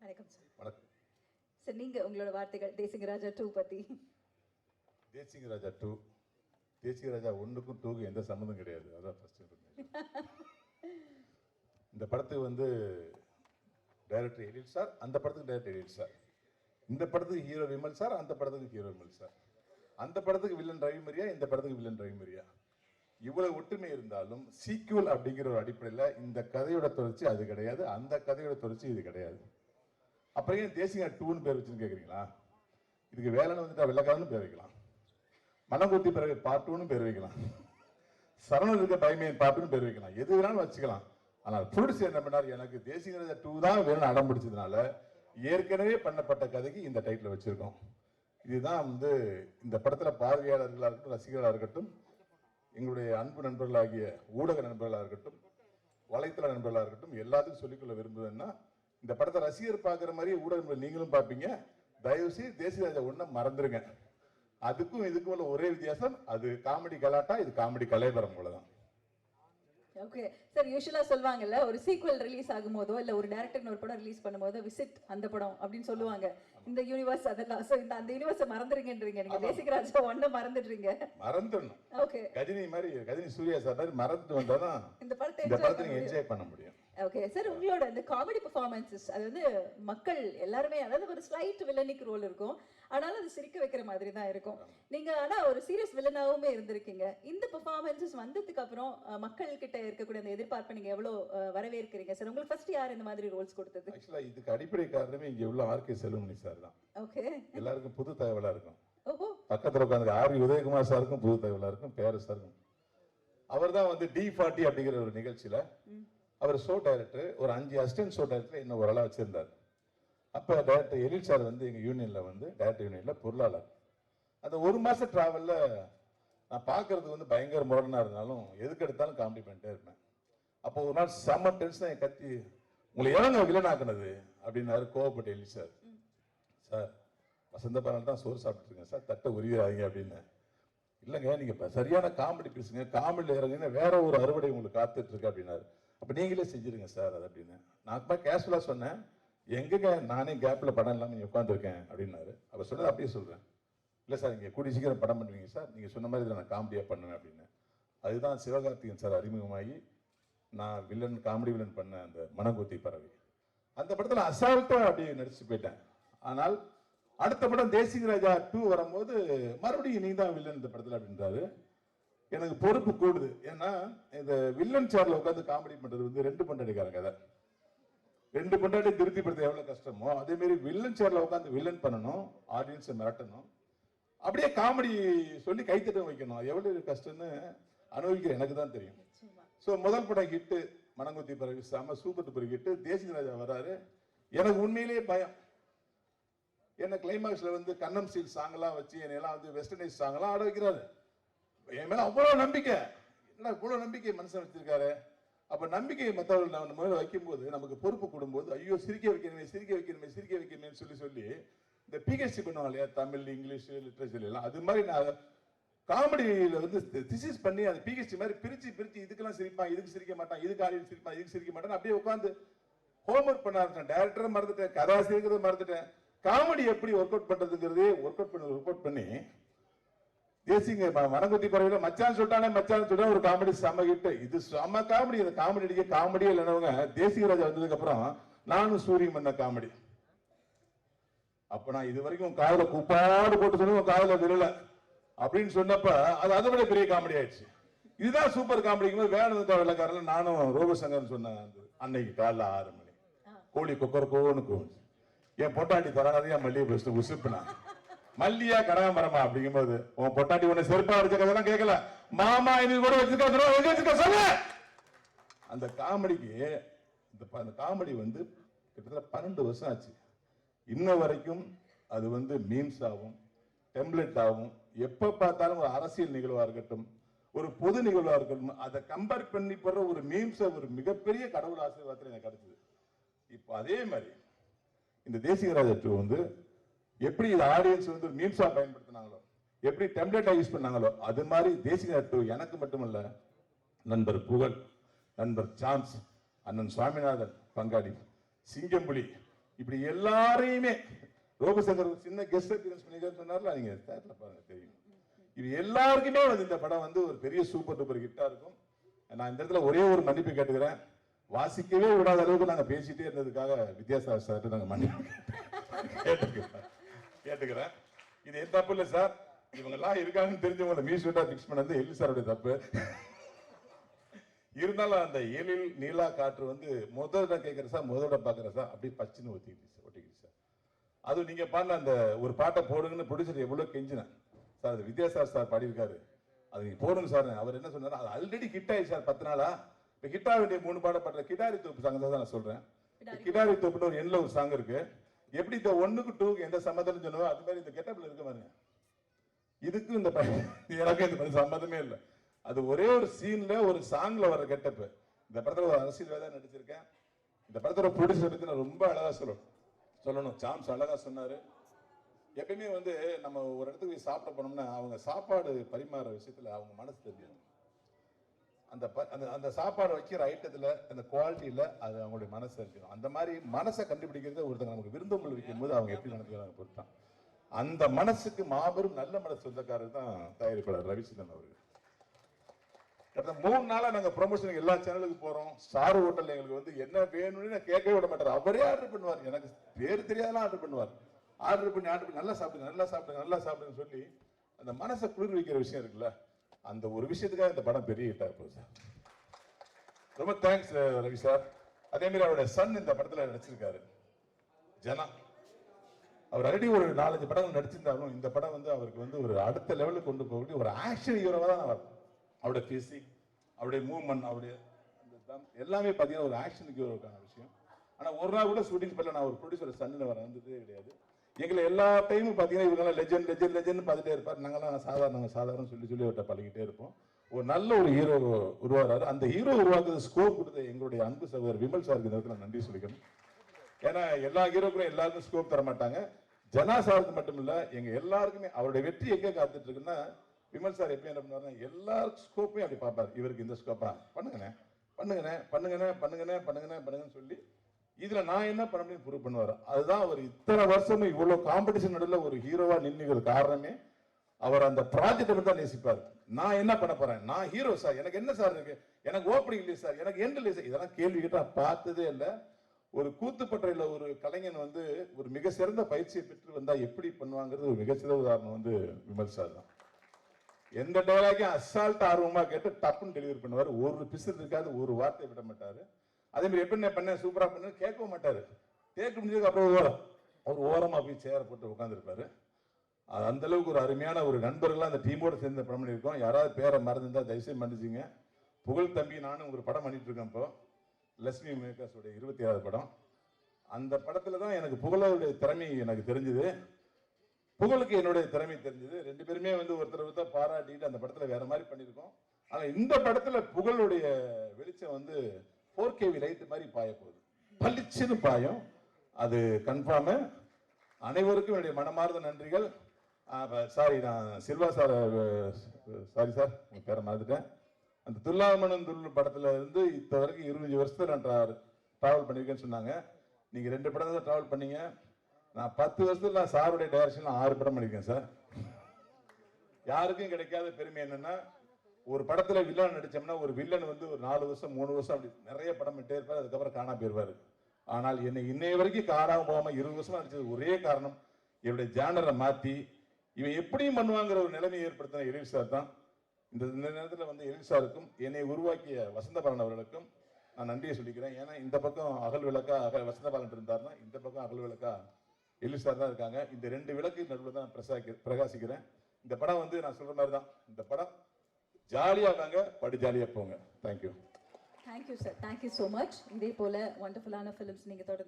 வணக்கம் சார். வணக்கம் சார், நீங்க உங்களோட வார்த்தைகள் தேசிங்க ராஜா 2 பத்தி. தேசிங்க ராஜா 2, தேசிங்க ராஜா 1க்கும் 2க்கும் எந்த சம்மந்தம் கிடையாது. அதான் ஃபர்ஸ்ட். இந்த படத்துக்கு வந்து டைரக்டர் எழில் சார், அந்த படத்துக்கு டைரக்டர் எழில் சார். இந்த படத்துக்கு ஹீரோ விமல் சார், அந்த படத்துக்கு ஹீரோ விமல் சார். அந்த படத்துக்கு வில்லன் ரவிமரியா, இந்த படத்துக்கு வில்லன் ரவிமரியா. இவ்வளவு ஒற்றுமை இருந்தாலும் சீக்குவல் அப்படிங்கிற ஒரு அடிப்படையில் இந்த கதையோட தொடர்ச்சி அது கிடையாது, அந்த கதையோட தொடர்ச்சி இது கிடையாது. அப்புறம் ஏன் தேசிங்க 2ன்னு பேர் வச்சுன்னு கேட்குறீங்களா? இதுக்கு வேலைன்னு வந்துட்டா வெள்ளக்காரன்னு பேர் வைக்கலாம், மனங்குத்தி பிறகு பார்ட் 2ன்னு பேர் வைக்கலாம், சரணம் இருக்க பயமையின் பார்ட்டுன்னு பேர் வைக்கலாம், எது வேணாலும் வச்சுக்கலாம். ஆனால் ப்ரொடியூசர் என்ன பண்ணார், எனக்கு தேசிங்க ராஜா 2 தான் வேணும்னு அடம் பிடிச்சதுனால ஏற்கனவே பண்ணப்பட்ட கதைக்கு இந்த டைட்டில் வச்சிருக்கோம். இதுதான் வந்து இந்த படத்துல பார்வையாளர்களாக இருக்கட்டும், ரசிகர்களாக இருக்கட்டும், எங்களுடைய அன்பு நண்பர்களாகிய ஊடக நண்பர்களாக இருக்கட்டும், வலைத்தள நண்பர்களாக இருக்கட்டும், எல்லாத்துக்கும் சொல்லிக்கொள்ள விரும்புவேன்னா, இந்த படத்தை ரசிகர் பார்க்குற மாதிரி ஊடக நண்பர்கள் நீங்களும் பார்ப்பீங்க. தயவு செய்து தேசிய ராஜா 1 மறந்துருங்க. அதுக்கும் இதுக்கும் உள்ள ஒரே வித்தியாசம், அது காமெடி கலாட்டா, இது காமெடி கலைவரம் போலதான். ஓகே சார், யூஷுவலா சொல்லுவாங்கல்ல, ஒரு சீக்வல் ரிலீஸ் ஆகும்போதோ இல்ல ஒரு டைரக்டர் ஒரு படம் ரிலீஸ் பண்ணும்போது விசிட் அந்த படம் அப்படின்னு சொல்லுவாங்க. இந்த யூனிவர்ஸ் அதெல்லாம், சோ இந்த அந்த யூனிவர்ஸை மறந்துறீங்கன்றீங்க நீங்க. தேசிக ராஜா 1 மறந்துடுறீங்க. மறந்துடணும். ஓகே, கஜினி மாதிரி, கஜினி சூர்யா சார் மாதிரி மறந்துட்டு வந்தாதான் இந்த படத்தை என்ஜாய் பண்ண முடியும். ஓகே சார், உங்களோட இந்த காமெடி பெர்ஃபார்மன்ஸஸ், அது வந்து மக்கள் எல்லாருமே, அதாவது ஒரு ஸ்லைட் வில்லனிக் ரோல் இருக்கும், ஆனாலும் அது சிரிக்க வைக்கிற மாதிரி தான் இருக்கும். நீங்க ஆனா ஒரு சீரியஸ் வில்லனாவுமே இருந்திருக்கீங்க. இந்த பெர்ஃபார்மன்ஸஸ் வந்ததுக்கு அப்புறம் மக்கள் கிட்ட இருக்கக்கூடிய அந்த எதிர்பார்ப்பை நீங்க எவ்வளவு வரவேற்கிறீங்க சார்? உங்களுக்கு ஃபர்ஸ்ட் யார் இந்த மாதிரி ரோல்ஸ் கொடுத்தது? ஆக்சுவலா இதுக்கு அடிப்படை காரணமே இங்க உள்ள ஆர்கே செல்வமணி சார் தான். ஓகே, எல்லாருக்கும் புது தகவலா இருக்கும். ஓஹோ, பக்கத்துல உட்காந்து ஆர் உதயகுமார் சாருக்கும் புது தகவலா இருக்கும், பேர சாருக்கும். அவர் தான் வந்து D40 அப்படிங்கிற ஒரு நிகழ்ச்சியில அவர் ஷோ டைரக்டர், ஒரு 5 அசிஸ்டன்ட் ஷோ டைரக்டர் இன்னும் ஒரு ஆளா வச்சிருந்தார். அப்ப டைரக்டர் எழில் சார் வந்து எங்க யூனியன்ல வந்து டைரக்டர் யூனியன்ல பொருளாளர். அந்த 1 மாச டிராவல்ல நான் பாக்குறதுக்கு வந்து பயங்கர முரணா இருந்தாலும் எதுக்கு எடுத்தாலும் காமெடி பண்ணிட்டே இருப்பேன். அப்போ ஒரு நாள் செம்ம டென்ஷன் கத்தி, உங்களை எவங்க வில்லன் ஆக்குனது அப்படின்னாரு கோவப்பட்டு எழில் சார். சார் வசந்த பாரால் தான் சோறு சாப்பிட்டுருங்க சார், தட்டை உருவிடாதீங்க அப்படின்னு. இல்லைங்க, நீங்க சரியான காமெடி பேசுங்க, காமெடியில் இறங்குங்க, வேற ஒரு அறுவடை உங்களுக்கு காத்துட்டு இருக்கு அப்படின்னாரு. அப்ப நீங்களே செஞ்சிருங்க சார் அது அப்படின்னு. நான் கேஷுவலா சொன்னேன், எங்கங்க நானே கேப்ல படம் இல்லாம நீங்க உட்காந்துருக்கேன் அப்படின்னாரு. அவர் சொன்னது அப்படியே சொல்றேன். இல்லை சார், நீங்க கூடி சீக்கிரம் படம் பண்ணுவீங்க சார், நீங்க சொன்ன மாதிரி இதில் நான் காமெடியா பண்ணுவேன் அப்படின்னு. அதுதான் சிவகார்த்திகேயன் சார் அறிமுகமாகி நான் வில்லன், காமெடி வில்லன் பண்ண அந்த மனங்குத்தி பறவை. அந்த படத்துல அசால்ட்டா அப்படியே நடிச்சு போயிட்டேன். ஆனால் அடுத்த படம் தேசிக ராஜா 2 வரும்போது மறுபடியும் நீ தான் வில்லன் இந்த படத்துல அப்படின்றாரு. எனக்கு பொறுப்பு கூடுது. ஏன்னா இந்த வில்லன் சேர்ல உட்காந்து காமெடி பண்றது வந்து 2 பொண்டாட்டிக்காரங்க கதை. 2 பொண்டாட்டி திருப்திப்படுத்த எவ்வளவு கஷ்டமோ அதே மாதிரி வில்லன் சேர்ல உட்காந்து வில்லன் பண்ணணும், ஆடியன்ஸை மிரட்டணும், அப்படியே காமெடி சொல்லி கைத்தட்ட வைக்கணும். எவ்வளவு கஷ்டம்னு அனுபவிக்கிற எனக்கு தான் தெரியும். ஸோ முதல் படம் ஹிட்டு மனங்குத்தி பறவை, செம சூப்பர் டூப்பர் ஹிட்டு. தேசிக ராஜா வராரு, எனக்கு உண்மையிலேயே பயம். என்ன கிளைமாக்ஸ்ல வந்து கண்ணம் சீல் சாங்கெல்லாம் வச்சு என்னெல்லாம் வந்து வெஸ்டர்னைஸ் சாங்கெல்லாம் ஆட வைக்கிறாரு. என் மேல அவ்வளவு நம்பிக்கை, என்ன இவ்வளவு நம்பிக்கை மனுஷன் வச்சிருக்காரு. அப்ப நம்பிக்கையை மற்றவர்கள் நம்ம மேல வைக்கும்போது நமக்கு பொறுப்பு கூடும்போது, ஐயோ சிரிக்க வைக்கணுமே சிரிக்க வைக்கணுமே சிரிக்க வைக்கணுமே சொல்லி சொல்லி இந்த பிஹெச்டி பண்ணுவாங்க இல்லையா, தமிழ், இங்கிலீஷ், லிட்ரேச்சர் எல்லாம், அது மாதிரி நான் காமெடியில வந்து திசிஸ் பண்ணி அந்த பிஹெச்டி மாதிரி பிரிச்சு பிரிச்சு இதுக்கெல்லாம் சிரிப்பான், இதுக்கு சிரிக்க மாட்டான், இதுக்கு ஆடியன்ஸ் சிரிப்பான், இதுக்கு சிரிக்க மாட்டான், அப்படியே உட்காந்து ஹோம்ஒர்க் பண்ண ஆரம்பிச்சேன். டைரக்டரை மறந்துட்டேன், கதாசிரியர்களை மறந்துட்டேன், காமெடி எப்படி ஒர்க் அவுட் பண்றதுங்கிறதே ஒர்க் அவுட் பண்ணி தேசிங்க மனங்குத்தி பறவையில மச்சான் சொல்லிட்டானே மச்சான் சொல்லிட்டா ஒரு காமெடி செம ஹிட். இது செம காமெடி. இந்த காமெடி அடிக்க காமெடியே இல்லைனவங்க தேசிக ராஜா வந்ததுக்கு அப்புறம் நானும் சூரியன் பண்ண காமெடி. அப்ப நான் இது வரைக்கும் காதல குப்பாடு போட்டு சொல்லி காதல விரல அப்படின்னு சொன்னப்ப அது அதை விட பெரிய காமெடி ஆயிடுச்சு. இதுதான் சூப்பர் காமெடிக்கும் போது வேணுதா வெள்ளக்காரன் நானும் ரோபசங்கர் சொன்னேன். அன்னைக்கு காலைல 6 மணி கோழி கொக்கரக்கோன்னு என் பொட்டாண்டி தராதையா மல்லிகை பேசிட்டு உசுப்புனா மல்லியா கனகாமரமா அப்படிங்கும்போது உன் பொட்டாண்டி உன்னை செருப்பா அடிச்ச கதெல்லாம் கேட்கல, மாமா இது கூட வச்சிருக்க சொல்ல. அந்த காமெடிக்கு அந்த காமெடி வந்து கிட்டத்தட்ட 12 வருஷம் ஆச்சு. இன்ன வரைக்கும் அது வந்து மீம்ஸ் ஆகும், டெம்ப்ளேட் ஆகும். எப்ப பார்த்தாலும் ஒரு அரசியல் நிகழ்வா இருக்கட்டும், ஒரு பொது நிகழ்வா இருக்கட்டும், அதை கம்பேர் பண்ணி போடுற ஒரு மீம்ஸ் ஒரு மிகப்பெரிய கடவுள் ஆசீர்வாதத்தில் எனக்கு கிடைச்சது. இப்போ அதே மாதிரி இந்த தேசிக ராஜா 2 வந்து எப்படி இந்த ஆடியன்ஸ் வந்து மீம்ஸா பயன்படுத்தினாங்களோ, எப்படி டெம்ப்ளேட்டா யூஸ் பண்ணாங்களோ, அது மாதிரி தேசிக ராஜா 2 எனக்கு மட்டுமல்ல, நண்பர் புகழ், நண்பர் சான்ஸ், அண்ணன் சுவாமிநாதன் பங்காளி, சிங்கம்புலி, இப்படி எல்லாரையுமே ரோபசங்கர் சின்ன கெஸ்ட் அப்பியரன்ஸ் பண்ணிக்கிறேன்னு சொன்னார்ல, நீங்க தேட்டர்ல பாருங்க தெரியும். இது எல்லாருக்குமே வந்து இந்த படம் வந்து ஒரு பெரிய சூப்பர் டூப்பர் ஹிட்டா இருக்கும். நான் இந்த இடத்துல ஒரே ஒரு மன்னிப்பு கேட்டுக்கிறேன். வாசிக்கவே விடாத அளவுக்கு நாங்க பேசிட்டே இருந்ததுக்காக வித்யாசாகர் சார் நாங்க மன்னிப்பு கேட்டுக்கிறேன். இது என் தப்பு இல்லை சார். இவங்க எல்லாம் இருக்காங்கன்னு தெரிஞ்சவங்களை மியூசியட்டா பிக்ஸ் பண்ணது எல்லி சாருடைய தப்பு. இருந்தாலும் அந்த எழில் நீலா காற்று வந்து முதல்ல கேட்கிற சார், முதல்ல பாக்குற சார், அப்படியே பச்சுன்னு ஒட்டிக்கிட்டு சார். அதுவும் நீங்க பாடின அந்த ஒரு பாட்டை போடுங்கன்னு ப்ரொடியூசர் எவ்வளவு கெஞ்சினேன் சார். அது வித்யாசாகர் சார் பாடியிருக்காரு, அது நீங்க போடுங்க சார். அவர் என்ன சொன்னாரு, அது ஆல்ரெடி ஹிட் ஆயிடுச்சு சார் 10 நாளா. இப்ப ஹிட் ஆக வேண்டிய 3 பாட பாடுற கிடாரி தோப்பு சாங் தான் நான் சொல்றேன். கிடாரி தோப்புன்னு ஒரு எண்ணில் ஒரு சாங் இருக்கு. எப்படி இந்த 1க்கு 2க்கு எந்த சம்மதம் சொன்னோ அது மாதிரி இந்த கெட்டப்ல இருக்க பாருங்க. இதுக்கும் இந்த எனக்கு இந்த சம்மதமே இல்லை. அது ஒரே ஒரு சீன்ல ஒரு சாங்ல வர கெட்டப். இந்த படத்துல ஒரு அரசியல்வாதியா நடிச்சிருக்கேன். இந்த படத்தோட ப்ரொடியூசர் பத்தி நான் ரொம்ப அழகா சொல்லணும். சாம்ஸ் அழகா சொன்னாரு. எப்பயுமே வந்து நம்ம ஒரு இடத்துக்கு போய் சாப்பிட போனோம்னா அவங்க சாப்பாடு பரிமாற விஷயத்துல அவங்க மனசு தெரியும். அந்த சாப்பாடு வைக்கிற ஐட்டத்துல அந்த குவாலிட்டியில அது அவங்களுடைய மனசு இருக்கணும். அந்த மாதிரி மனசை கண்டுபிடிக்கிறது ஒருத்தங்க நமக்கு விருந்தோம்பல் வைக்கும் போது அவங்க எப்படி நினைக்கிறாங்க பொறுத்தான். அந்த மனசுக்கு மாபெரும் நல்ல மனசு சொந்தக்காரர் தான் தயாரிப்பாளர் ரவிச்சந்திரன் அவர்கள். கடந்த 3 நாளா நாங்க ப்ரொமோஷனுக்கு எல்லா சேனலுக்கு போறோம். ஸ்டார் ஹோட்டல் எங்களுக்கு வந்து என்ன வேணும்னு நான் கேட்கவே விட மாட்டார். அவரே ஆர்டர் பண்ணுவார். எனக்கு பேர் தெரியாதெல்லாம் ஆர்டர் பண்ணுவார். ஆர்டர் பண்ணி நல்லா சாப்பிடுங்க சொல்லி அந்த மனசை குளிர் வைக்கிற விஷயம் இருக்குல்ல, அந்த ஒரு விஷயத்துக்காக இந்த படம் பெரிய ஹிட் ஆகும் சார். ரொம்ப தேங்க்ஸ் ரவி சார். அதே மாதிரி அவருடைய சன் இந்த படத்துல நடிச்சிருக்காரு, ஜனா. அவர் ஆல்ரெடி ஒரு 4-5 படங்கள் நடிச்சிருந்தாலும் இந்த படம் வந்து அவருக்கு வந்து ஒரு அடுத்த லெவலுக்கு கொண்டு போகக்கூடிய ஒரு ஆக்ஷன் ஹீரோவா தான் வரும். அவருடைய பிசிக், அவருடைய மூவ்மெண்ட், அவருடைய எல்லாமே பார்த்தீங்கன்னா ஒரு ஆக்ஷனுக்கு ஹீரோக்கான விஷயம். ஆனால் ஒரு நாள் கூட ஷூட்டிங் ஸ்பாட்ல நான் ஒரு ப்ரொடியூசர் சன்னில் வந்ததே கிடையாது. எங்களை எல்லா டைமும் பார்த்தீங்கன்னா இவங்கெல்லாம் லெஜெண்ட் பார்த்துட்டே இருப்பார். நாங்களாம் சாதாரணம் சொல்லி அவர்கிட்ட பழகிட்டே இருப்போம். ஒரு நல்ல ஒரு ஹீரோ உருவாகிறாரு. அந்த ஹீரோ உருவாக்குறது ஸ்கோப் கொடுத்த எங்களுடைய அன்பு சகோதரர் விமல் சாருக்கு இந்த இடத்துல நன்றி சொல்லிக்கணும். ஏன்னா எல்லா ஹீரோக்களும் எல்லாருக்கும் ஸ்கோப் தர மாட்டாங்க. ஜனா சாருக்கு மட்டும் இல்ல, எங்க எல்லாருக்குமே அவருடைய வெற்றி எங்க காத்துட்டு இருக்குன்னா, விமல் சார் எப்பயும் என்ன பண்ணுவாருன்னா எல்லா ஸ்கோப்பையும் அப்படி பார்ப்பாரு. இவருக்கு இந்த ஸ்கோப்பா பண்ணுங்கன்னு சொல்லி இதுல நான் என்ன பண்ண முடியும் ப்ரூவ் பண்ணுவாரு. அதுதான் அவர் இத்தனை வருஷமும் இவ்வளவு காம்படிஷன் நடுவில் ஒரு ஹீரோவா நின்னுகிற காரணமே அவர் அந்த ப்ராஜெக்ட் தான் நேசிப்பாரு. நான் என்ன பண்ண போறேன், நான் ஹீரோ சார், எனக்கு என்ன சார் இருக்கு, எனக்கு ஓப்பனிங் இல்லையே சார், எனக்கு எண்ட் இல்லையே சார், இதெல்லாம் கேள்வி கேட்டா பார்த்ததே இல்லை. ஒரு கூத்துப்பட்டையில ஒரு கலைஞன் வந்து ஒரு மிக சிறந்த பயிற்சியை பெற்று வந்தா எப்படி பண்ணுவாங்கிறது ஒரு மிகச்சிறந்த உதாரணம் வந்து விமல் சார் தான். எந்த டைலாக்கையும் அசால்ட் ஆர்வமா கேட்டு டப்புன்னு டெலிவரி பண்ணுவார். ஒரு பிசு இருக்காது, ஒரு வார்த்தை விட மாட்டாரு. அதே மாதிரி எப்படி பண்ண சூப்பரா பண்ணு கேட்கவும் மாட்டாரு. கேட்க முடிஞ்சதுக்கு அப்புறம் ஒரு ஓரமா போய் சேர போட்டு உட்காந்துருப்பாரு. அந்த அளவுக்கு ஒரு அருமையான ஒரு நண்பர்கள்லாம் அந்த டீமோட சேர்ந்து படம் பண்ணியிருக்கோம். யாராவது பேரை மறந்துருந்தா தயவுசெய்து மன்னிச்சுங்க. புகழ் தம்பி நானும் ஒரு படம் பண்ணிட்டு இருக்கேன். இப்போ லட்சுமி மேக்கர்ஸோட 27வது படம். அந்த படத்துல தான் எனக்கு புகழோடைய திறமை எனக்கு தெரிஞ்சது, புகழுக்கு என்னுடைய திறமை தெரிஞ்சது. 2 பேருமே வந்து ஒருத்தர் பாராட்டிட்டு அந்த படத்துல வேற மாதிரி பண்ணியிருக்கோம். ஆனா இந்த படத்துல புகழுடைய வெளிச்சம் வந்து 4K லைட் மாதிரி பாய போகுது, பளிச்சுன்னு பாயும். அது கன்ஃபார்ம். அனைவருக்கும் என்னுடைய மனமார்ந்த நன்றிகள். சாரி, நான் சில்வா சார், சாரி சார் உங்க பேரை மறந்துட்டேன். அந்த துல்லாமணன் துள்ளு படத்துல இருந்து இப்ப வரைக்கும் 25 வருஷத்துல நான் டிராவல் பண்ணிருக்கேன்னு சொன்னாங்க. நீங்க 2 படம் தான் டிராவல் பண்ணீங்க. நான் 10 வருஷத்துல நான் சாருடைய டைரக்ஷன்ல 6 படம் பண்ணிருக்கேன் சார். யாருக்கும் கிடைக்காத பெருமை என்னன்னா, ஒரு படத்துல வில்லன் நடிச்சோம்னா ஒரு வில்லன் வந்து ஒரு 4 வருஷம் 3 வருஷம் அப்படி நிறைய படம் பண்ணிட்டே இருப்பாரு, அதுக்கப்புறம் காணாம போயிருவாரு. ஆனால் என்னை இன்னைய வரைக்கும் காணாம போகாம 20 வருஷமா நடிச்சது ஒரே காரணம், என்னுடைய ஜானரை மாத்தி இவன் எப்படியும் பண்ணுவாங்கிற ஒரு நிலைமையை ஏற்படுத்தின எழில் சார் தான். இந்த நேரத்தில் வந்து எழில் சாருக்கும் என்னை உருவாக்கிய வசந்தபாலன் அவர்களுக்கும் நான் நன்றியை சொல்லிக்கிறேன். ஏன்னா இந்த பக்கம் அகல் விளக்கா வசந்தபாலன் இருந்தாருன்னா இந்த பக்கம் அகல் விளக்கா எழில் சார் தான் இருக்காங்க. இந்த 2 விளக்கு நடுவில் தான் பிரகாசிக்கிறேன். இந்த படம் வந்து நான் சொல்ற மாதிரி தான், இந்த படம் ஜாலியா வாங்க, படி ஜாலியா போங்க. Thank you. Thank you sir, thank you so much. இதே போல வண்டர்ஃபுல்லான ஃபிலிம்ஸ் நீங்க தொடர்ந்து